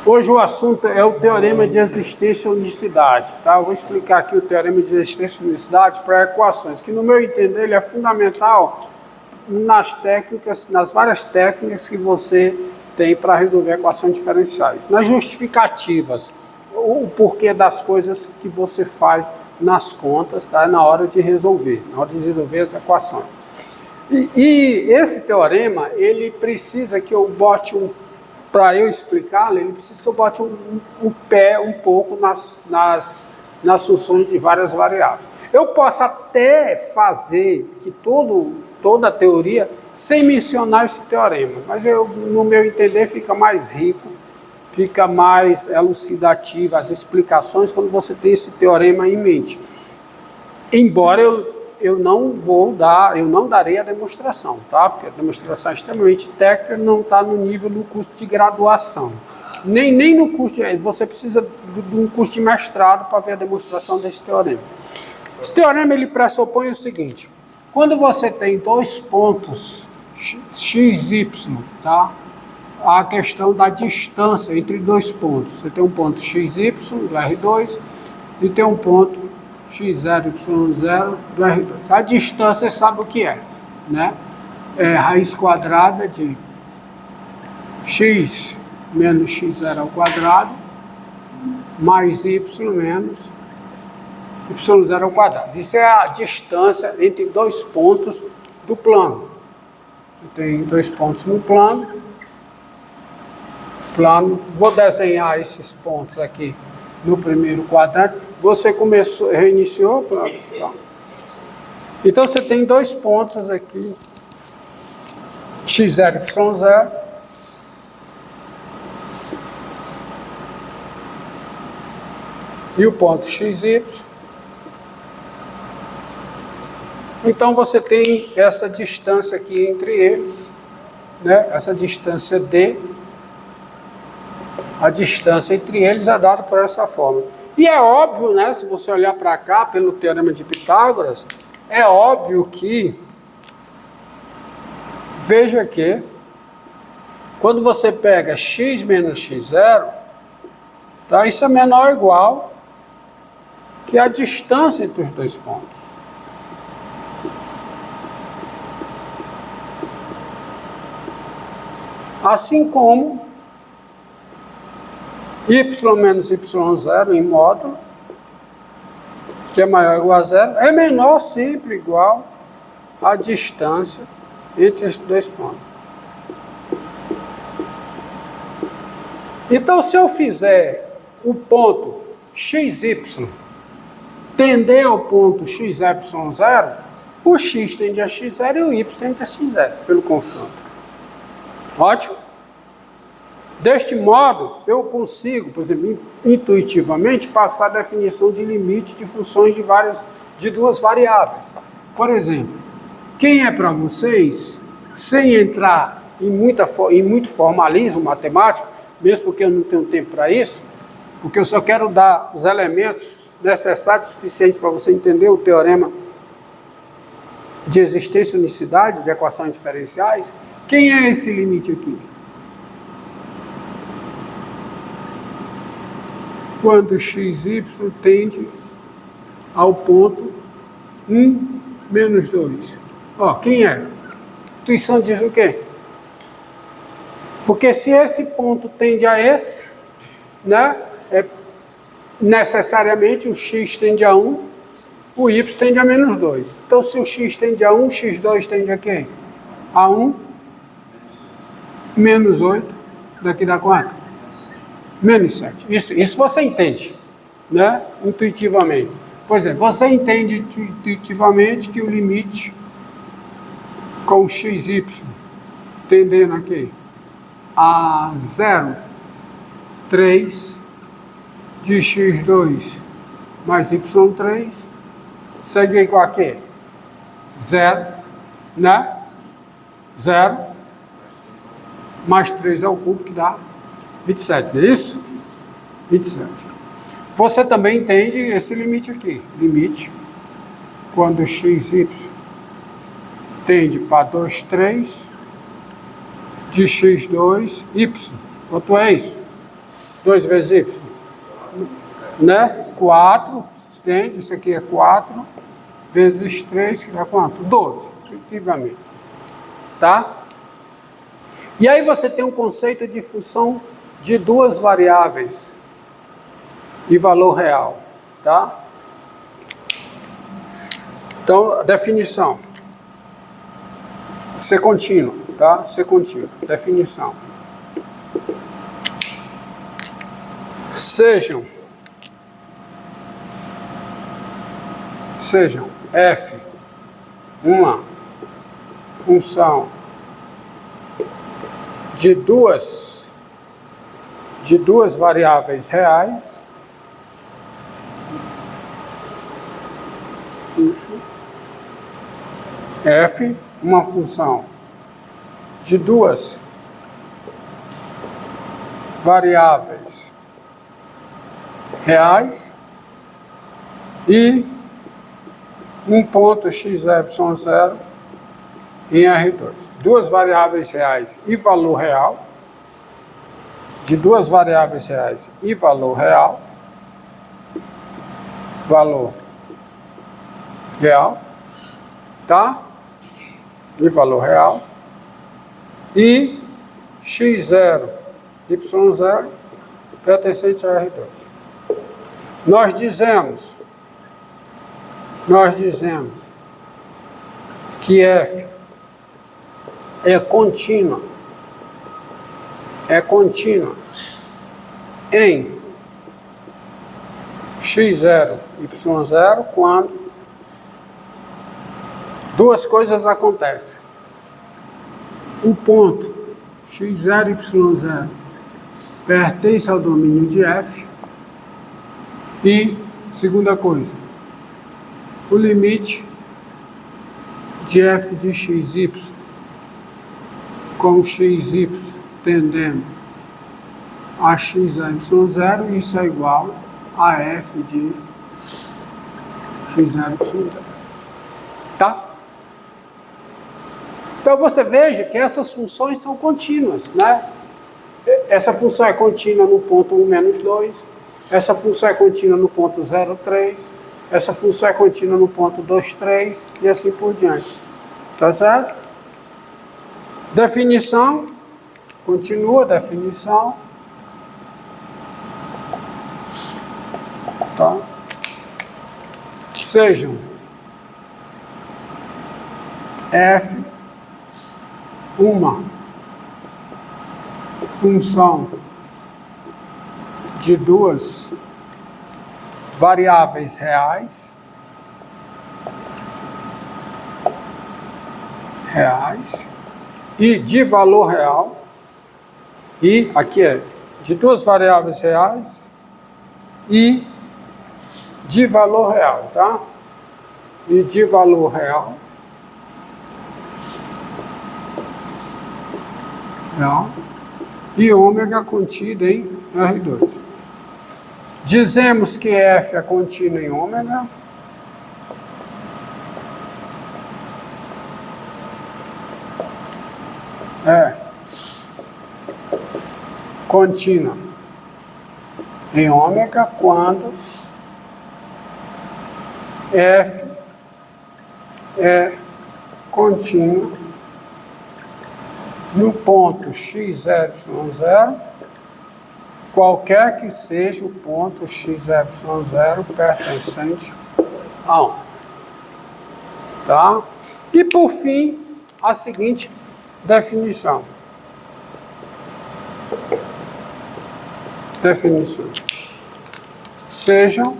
Hoje o assunto é o teorema de existência e unicidade, tá? Eu vou explicar aqui o teorema de existência e unicidade para equações, que no meu entender ele é fundamental nas técnicas, nas várias técnicas que você tem para resolver equações diferenciais. Nas justificativas, o porquê das coisas que você faz nas contas, tá? Na hora de resolver as equações. E esse teorema, ele precisa que eu bote para eu explicá-lo, ele precisa que eu bote o pé um pouco nas funções de várias variáveis. Eu posso até fazer que toda a teoria sem mencionar esse teorema, mas no meu entender fica mais rico, fica mais elucidativo as explicações quando você tem esse teorema em mente. Embora eu não darei a demonstração, tá? Porque a demonstração é extremamente técnica, não está no nível do curso de graduação. Nem no curso, você precisa de um curso de mestrado para ver a demonstração desse teorema. Esse teorema ele pressupõe o seguinte: quando você tem dois pontos x, y, tá? A questão da distância entre dois pontos. Você tem um ponto x, y do R2 e tem um ponto x0, y0 do R2. A distância, você sabe o que é, né? É raiz quadrada de x menos x0 ao quadrado mais y menos y0 ao quadrado. Isso é a distância entre dois pontos do plano. Tem dois pontos no plano. Vou desenhar esses pontos aqui no primeiro quadrante. Você reiniciou? Então você tem dois pontos aqui, x0 e y0. E o ponto xy. Então você tem essa distância aqui entre eles, né? Essa distância d. A distância entre eles é dada por essa forma. E é óbvio, né, se você olhar para cá, pelo teorema de Pitágoras, é óbvio que, veja que, quando você pega x menos x0, tá, isso é menor ou igual que a distância entre os dois pontos. Assim como y menos y0 em módulo, que é maior ou igual a zero, é menor sempre igual à distância entre os dois pontos. Então, se eu fizer o ponto xy tender ao ponto xy0, o x tende a x0 e o y tende a x0, pelo confronto. Ótimo? Deste modo, eu consigo, por exemplo, intuitivamente, passar a definição de limite de funções de duas variáveis. Por exemplo, quem é para vocês, sem entrar em muito formalismo matemático, mesmo porque eu não tenho tempo para isso, porque eu só quero dar os elementos necessários suficientes para você entender o teorema de existência e unicidade de equações diferenciais, quem é esse limite aqui? Quando xy tende ao ponto 1 menos 2. Ó, quem é? A intuição diz o quê? Porque se esse ponto tende a esse, né, necessariamente o x tende a 1, o y tende a menos 2. Então, se o x tende a 1, x2 tende a quem? A 1 menos 8, daqui dá quanto? Menos 7. Isso você entende, né? Intuitivamente. Por exemplo, você entende intuitivamente que o limite com o xy tendendo aqui a 0, 3 de x2 mais y3 segue igual a quê? 0, né? 0 mais 3 ao cubo, que dá 27, não é isso? 27. Você também entende esse limite aqui. Limite quando xy tende para 2, 3 de x2, y. Quanto é isso? 2 vezes y, né? 4, entende? Isso aqui é 4, vezes 3, que dá quanto? 12, efetivamente. Tá? E aí você tem um conceito de função de 2 variáveis e valor real, tá? Então, a definição. Ser contínuo, tá? Ser contínuo. Definição. Sejam f uma função de duas variáveis reais f uma função de 2 variáveis reais e um ponto x,y,0 em R2. 2 variáveis reais e valor real, de 2 variáveis reais e valor real, tá? E valor real, e x0, y0 pertencente a R2. Nós dizemos que f é contínua em x0, y0 quando 2 coisas acontecem. O ponto x0, y0 pertence ao domínio de f e, segunda coisa, o limite de f de xy com xy tendendo a x,y,0, isso é igual a f de x,y,0. Tá? Então você veja que essas funções são contínuas, né? Essa função é contínua no ponto 1 menos 2, essa função é contínua no ponto 0,3, essa função é contínua no ponto 2,3 e assim por diante. Tá certo? Definição, continua a definição. Tá? Sejam f uma função de 2 variáveis reais e de valor real, e aqui é de 2 variáveis reais e de valor real, tá? E de valor real, e ômega contida em R2. Dizemos que f é contínua em ômega. É contínua em ômega quando f é contínua no ponto x,y,0, qualquer que seja o ponto x,y,0 pertencente a 1. Tá? E por fim, a seguinte definição. Sejam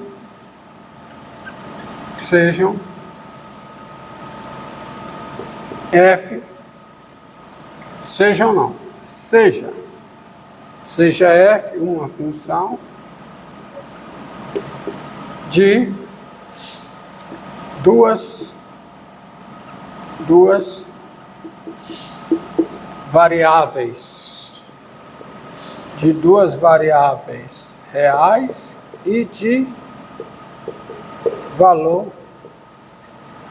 f, sejam não, seja f uma função de duas variáveis, reais e de valor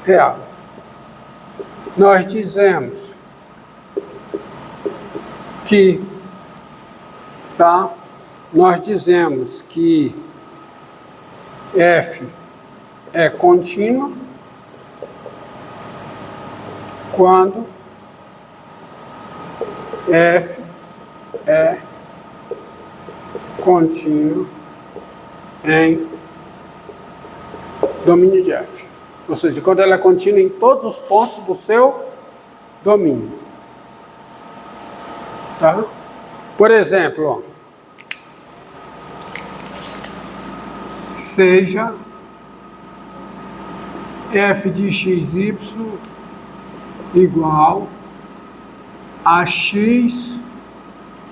real. Nós dizemos que, tá? nós dizemos que F é contínua quando F é contínua em domínio de F. Ou seja, quando ela é contínua em todos os pontos do seu domínio. Tá? Por exemplo, ó, seja f de xy igual a x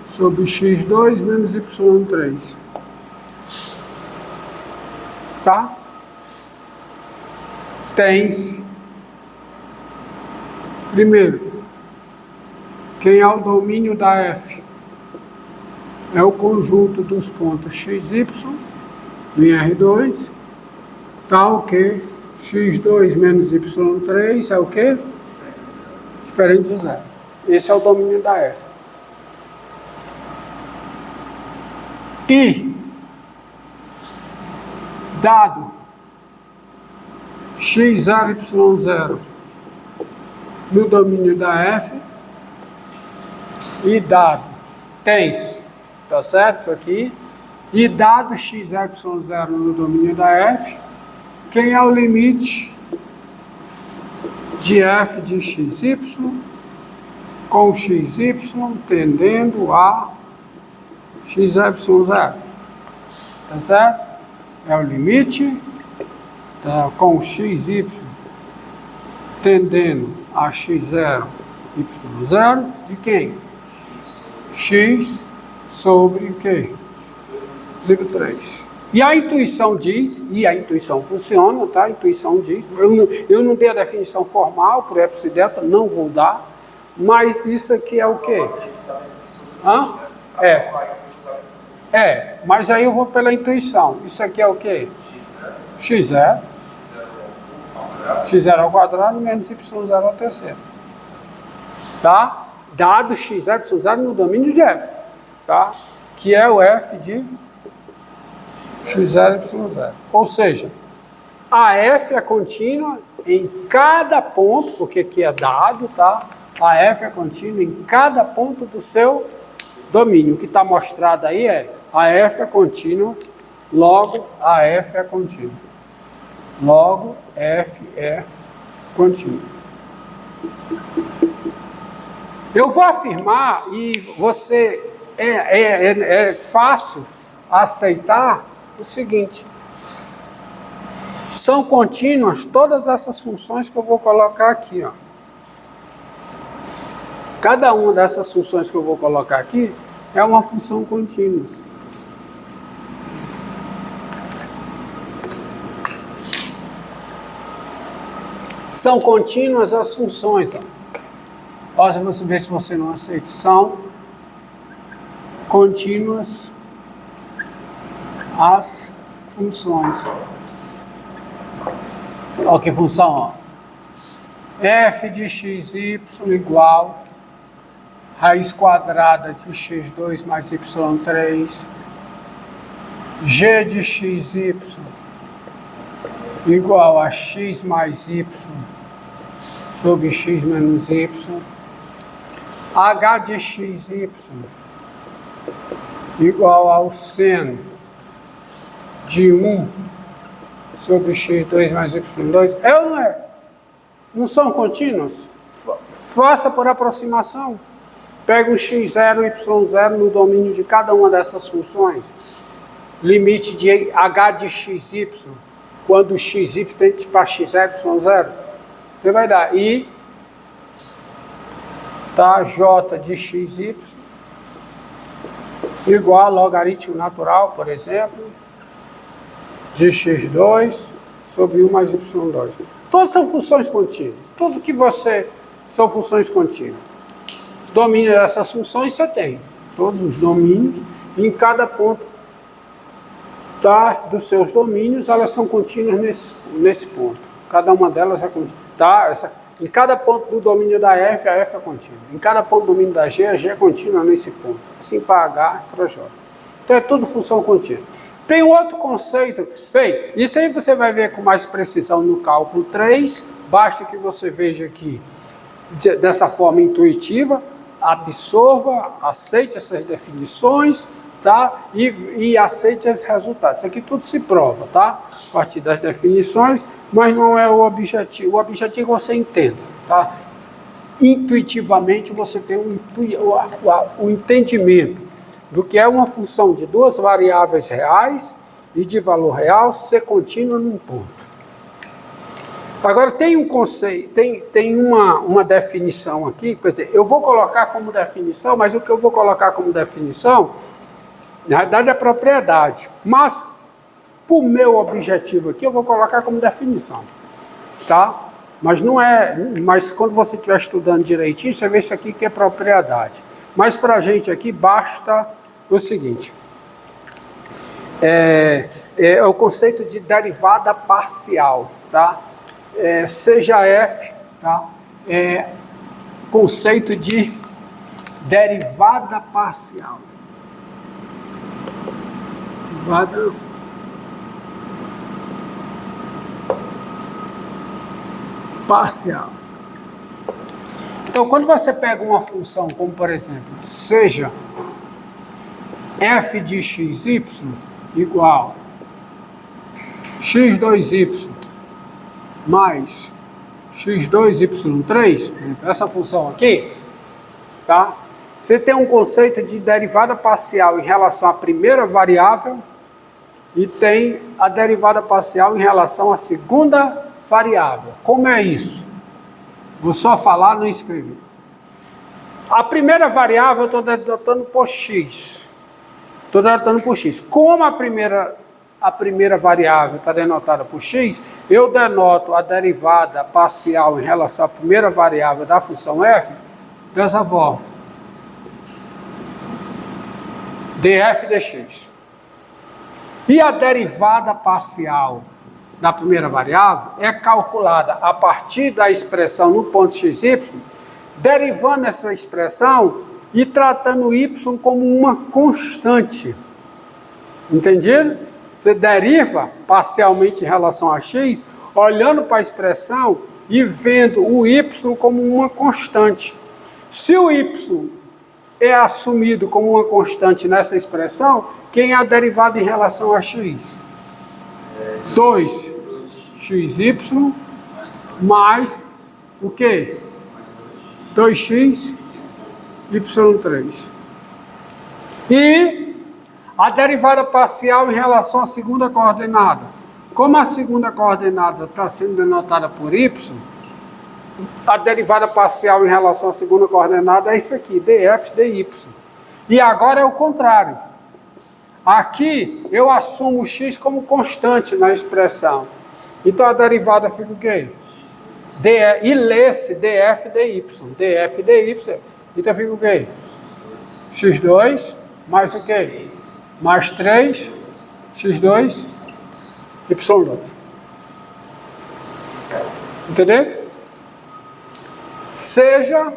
sobre x2 menos y3. Tá? Tens, primeiro, quem é o domínio da f? É o conjunto dos pontos xy em R2, tal que x2 menos y3 é o quê? Diferente de zero. Esse é o domínio da f. E, dado x0, y0 no domínio da f, e dado, tens, tá certo isso aqui? E dado x0, y0 no domínio da f, quem é o limite de f de xy com xy tendendo a x0, y0? Tá certo? É o limite com xy tendendo a x0, y0 de quem? X sobre o quê? 0,3. E a intuição diz, e a intuição funciona, tá? A intuição diz, eu não dei a definição formal por epsilon e delta, não vou dar, mas isso aqui é o quê? Hã? Mas aí eu vou pela intuição. Isso aqui é o quê? x0. x0 ao quadrado menos y0 ao terceiro. Tá? Dado x0, y0 no domínio de f. Tá? Que é o f de x0, y0. Ou seja, a f é contínua em cada ponto, porque aqui é dado, tá? A f é contínua em cada ponto do seu domínio. O que está mostrado aí é a f é contínua, logo a f é contínua. Logo, f é contínua. Eu vou afirmar, e você é fácil aceitar o seguinte: são contínuas todas essas funções que eu vou colocar aqui, ó. Cada uma dessas funções que eu vou colocar aqui é uma função contínua. São contínuas as funções, ó. Ó, você vê se você não aceita. São contínuas as funções. Ó, que função, ó. F de xy igual raiz quadrada de x2 mais y3. G de xy igual a x mais y sobre x menos y. H de xy igual ao seno de 1 sobre x2 mais y2. É ou não é? Não são contínuos? Faça por aproximação. Pega o x0 e y0 no domínio de cada uma dessas funções. Limite de h de xy, quando xy tende para x0, y0. Você vai dar i, tá, j de xy igual a logaritmo natural, por exemplo, de x2 sobre 1 mais y2. Todas são funções contínuas. Tudo que você são funções contínuas. Domínio dessas funções você tem. Todos os domínios. Em cada ponto tá, dos seus domínios, elas são contínuas nesse ponto. Cada uma delas é contínua. Tá? Em cada ponto do domínio da f, a f é contínua. Em cada ponto do domínio da g, a g é contínua nesse ponto. Assim para h e para j. Então é tudo função contínua. Tem outro conceito, bem, isso aí você vai ver com mais precisão no cálculo 3, basta que você veja aqui dessa forma intuitiva, absorva, aceite essas definições, tá? E aceite os resultados. Isso aqui tudo se prova, tá? A partir das definições, mas não é o objetivo. O objetivo é que você entenda, tá? Intuitivamente você tem o entendimento do que é uma função de duas variáveis reais e de valor real ser contínua num ponto. Agora tem um conceito, tem uma definição aqui, quer dizer, eu vou colocar como definição, mas o que eu vou colocar como definição, na verdade é propriedade, mas para o meu objetivo aqui eu vou colocar como definição, tá? Mas não é, mas quando você estiver estudando direitinho, você vê isso aqui que é propriedade. Mas para a gente aqui basta o seguinte, é o conceito de derivada parcial, tá? Seja f, tá? Conceito de derivada parcial. Derivada parcial. Então, quando você pega uma função, como por exemplo, seja f de xy igual x2y mais x2y3, essa função aqui, tá? Você tem um conceito de derivada parcial em relação à primeira variável e tem a derivada parcial em relação à segunda variável. Como é isso? Vou só falar, não escrever. A primeira variável eu estou denotando por x. Estou denotando por x. Como a primeira variável está denotada por x, eu denoto a derivada parcial em relação à primeira variável da função f dessa forma. df dx. E a derivada parcial da primeira variável é calculada a partir da expressão no ponto xy, derivando essa expressão e tratando y como uma constante. Entendido? Você deriva parcialmente em relação a x, olhando para a expressão e vendo o y como uma constante. Se o y é assumido como uma constante nessa expressão, quem é a derivada em relação a x? 2xy mais o quê? 2x y3. E a derivada parcial em relação à segunda coordenada. Como a segunda coordenada está sendo denotada por y, a derivada parcial em relação à segunda coordenada é isso aqui, df dy. E agora é o contrário. Aqui eu assumo x como constante na expressão. Então a derivada fica o quê? E lê-se df dy. df dy. Então fica o quê? x2 mais o quê? Mais 3 x2 y2. Entendeu? Seja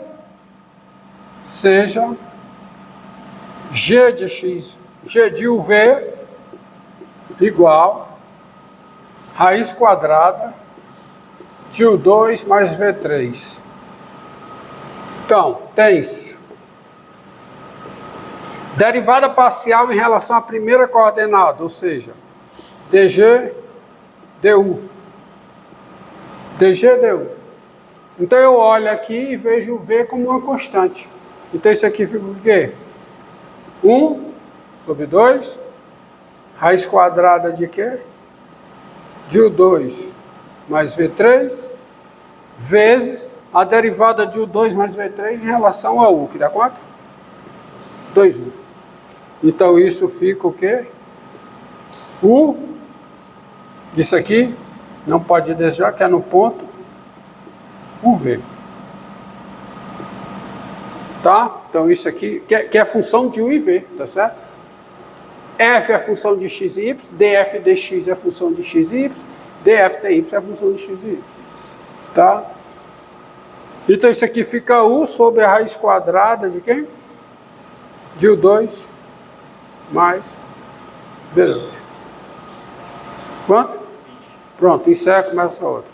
g de x, g de uv igual raiz quadrada de u2 mais v3. Então, tens derivada parcial em relação à primeira coordenada, ou seja, dg du. dg du. Então eu olho aqui e vejo o v como uma constante. Então isso aqui fica o quê? 1 sobre 2, raiz quadrada de quê? De u2 mais v3, vezes a derivada de u2 mais v3 em relação a u, que dá quanto? 2u. Então isso fica o quê? U, isso aqui, não pode deixar, que é no ponto UV. Tá? Então isso aqui, que é a função de U e V, tá certo? F é a função de x e y, df dx é a função de x e y, df dy é a função de x e y. Tá? Então isso aqui fica U sobre a raiz quadrada de quem? De U2 mais V2. Quanto? Pronto, encerra, começa a outra.